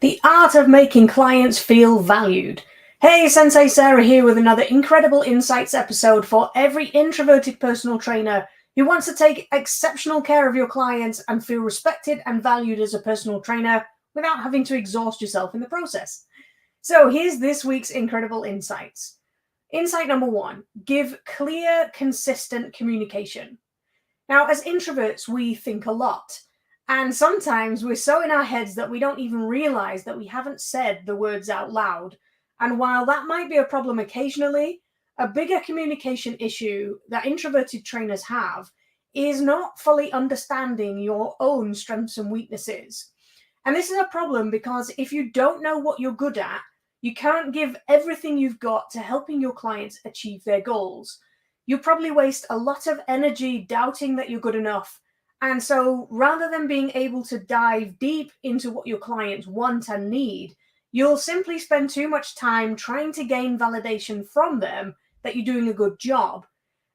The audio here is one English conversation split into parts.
The art of making clients feel valued. Hey, Sensei Sarah here with another incredible insights episode for every introverted personal trainer who wants to take exceptional care of your clients and feel respected and valued as a personal trainer without having to exhaust yourself in the process. So here's this week's incredible insights. Insight number 1, give clear, consistent communication. Now, as introverts, we think a lot. And sometimes we're so in our heads that we don't even realize that we haven't said the words out loud. And while that might be a problem occasionally, a bigger communication issue that introverted trainers have is not fully understanding your own strengths and weaknesses. And this is a problem because if you don't know what you're good at, you can't give everything you've got to helping your clients achieve their goals. You'll probably waste a lot of energy doubting that you're good enough. And so rather than being able to dive deep into what your clients want and need, you'll simply spend too much time trying to gain validation from them that you're doing a good job.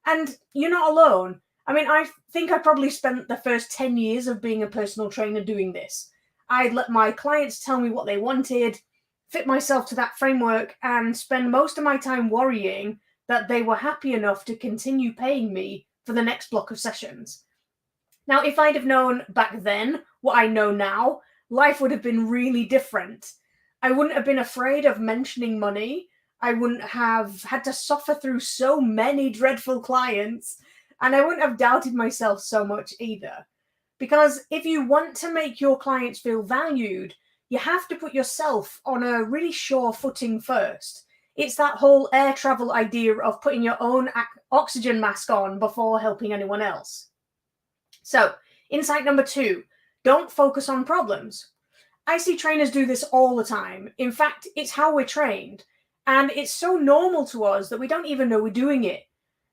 And you're not alone. I mean, I think I probably spent the first 10 years of being a personal trainer doing this. I'd let my clients tell me what they wanted, fit myself to that framework, and spend most of my time worrying that they were happy enough to continue paying me for the next block of sessions. Now, if I'd have known back then what I know now, life would have been really different. I wouldn't have been afraid of mentioning money. I wouldn't have had to suffer through so many dreadful clients, and I wouldn't have doubted myself so much either. Because if you want to make your clients feel valued, you have to put yourself on a really sure footing first. It's that whole air travel idea of putting your own oxygen mask on before helping anyone else. So, insight number 2, don't focus on problems. I see trainers do this all the time. In fact, it's how we're trained. And it's so normal to us that we don't even know we're doing it.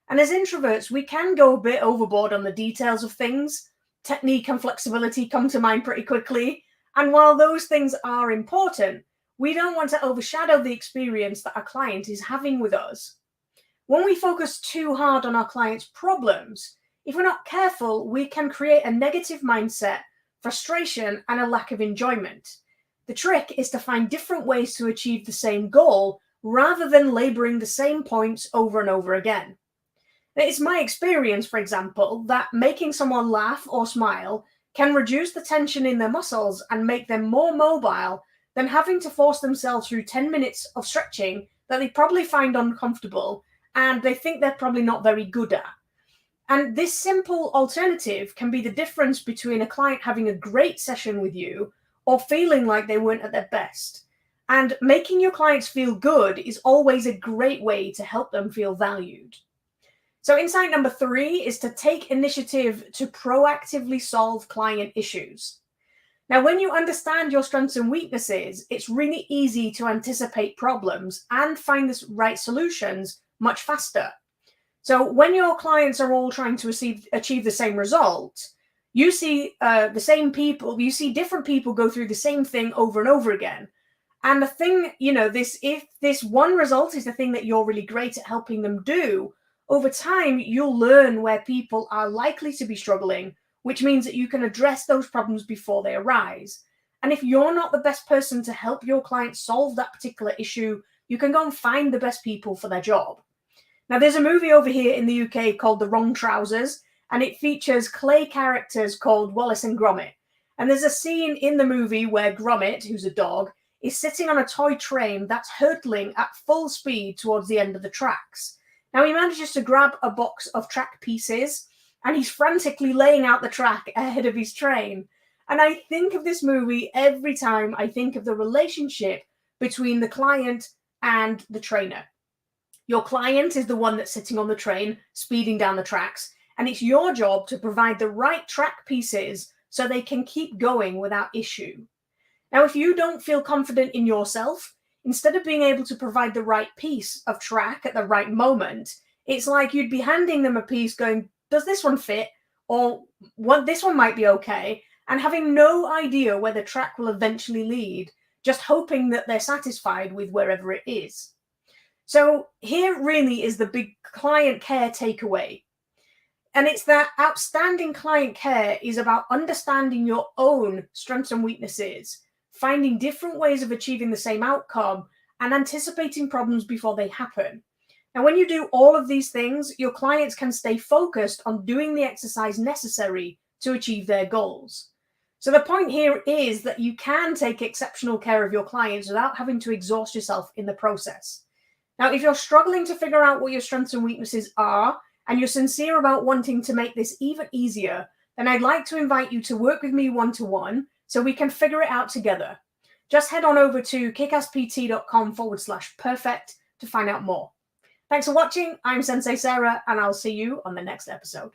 And as introverts, we can go a bit overboard on the details of things. Technique and flexibility come to mind pretty quickly. And while those things are important, we don't want to overshadow the experience that our client is having with us. When we focus too hard on our client's problems, if we're not careful, we can create a negative mindset, frustration, and a lack of enjoyment. The trick is to find different ways to achieve the same goal rather than laboring the same points over and over again. It's my experience, for example, that making someone laugh or smile can reduce the tension in their muscles and make them more mobile than having to force themselves through 10 minutes of stretching that they probably find uncomfortable and they think they're probably not very good at. And this simple alternative can be the difference between a client having a great session with you or feeling like they weren't at their best. And making your clients feel good is always a great way to help them feel valued. So insight number 3 is to take initiative to proactively solve client issues. Now, when you understand your strengths and weaknesses, it's really easy to anticipate problems and find the right solutions much faster. So when your clients are all trying to achieve the same result, you see you see different people go through the same thing over and over again. And the thing, if this one result is the thing that you're really great at helping them do, over time, you'll learn where people are likely to be struggling, which means that you can address those problems before they arise. And if you're not the best person to help your client solve that particular issue, you can go and find the best people for their job. Now, there's a movie over here in the UK called The Wrong Trousers, and it features clay characters called Wallace and Gromit. And there's a scene in the movie where Gromit, who's a dog, is sitting on a toy train that's hurtling at full speed towards the end of the tracks. Now, he manages to grab a box of track pieces, and he's frantically laying out the track ahead of his train. And I think of this movie every time I think of the relationship between the client and the trainer. Your client is the one that's sitting on the train, speeding down the tracks, and it's your job to provide the right track pieces so they can keep going without issue. Now, if you don't feel confident in yourself, instead of being able to provide the right piece of track at the right moment, it's like you'd be handing them a piece going, does this one fit? Or what, this one might be okay, and having no idea where the track will eventually lead, just hoping that they're satisfied with wherever it is. So here really is the big client care takeaway. And it's that outstanding client care is about understanding your own strengths and weaknesses, finding different ways of achieving the same outcome, and anticipating problems before they happen. Now, when you do all of these things, your clients can stay focused on doing the exercise necessary to achieve their goals. So the point here is that you can take exceptional care of your clients without having to exhaust yourself in the process. Now, if you're struggling to figure out what your strengths and weaknesses are, and you're sincere about wanting to make this even easier, then I'd like to invite you to work with me one-to-one so we can figure it out together. Just head on over to kickasspt.com/perfect to find out more. Thanks for watching. I'm Sensei Sarah, and I'll see you on the next episode.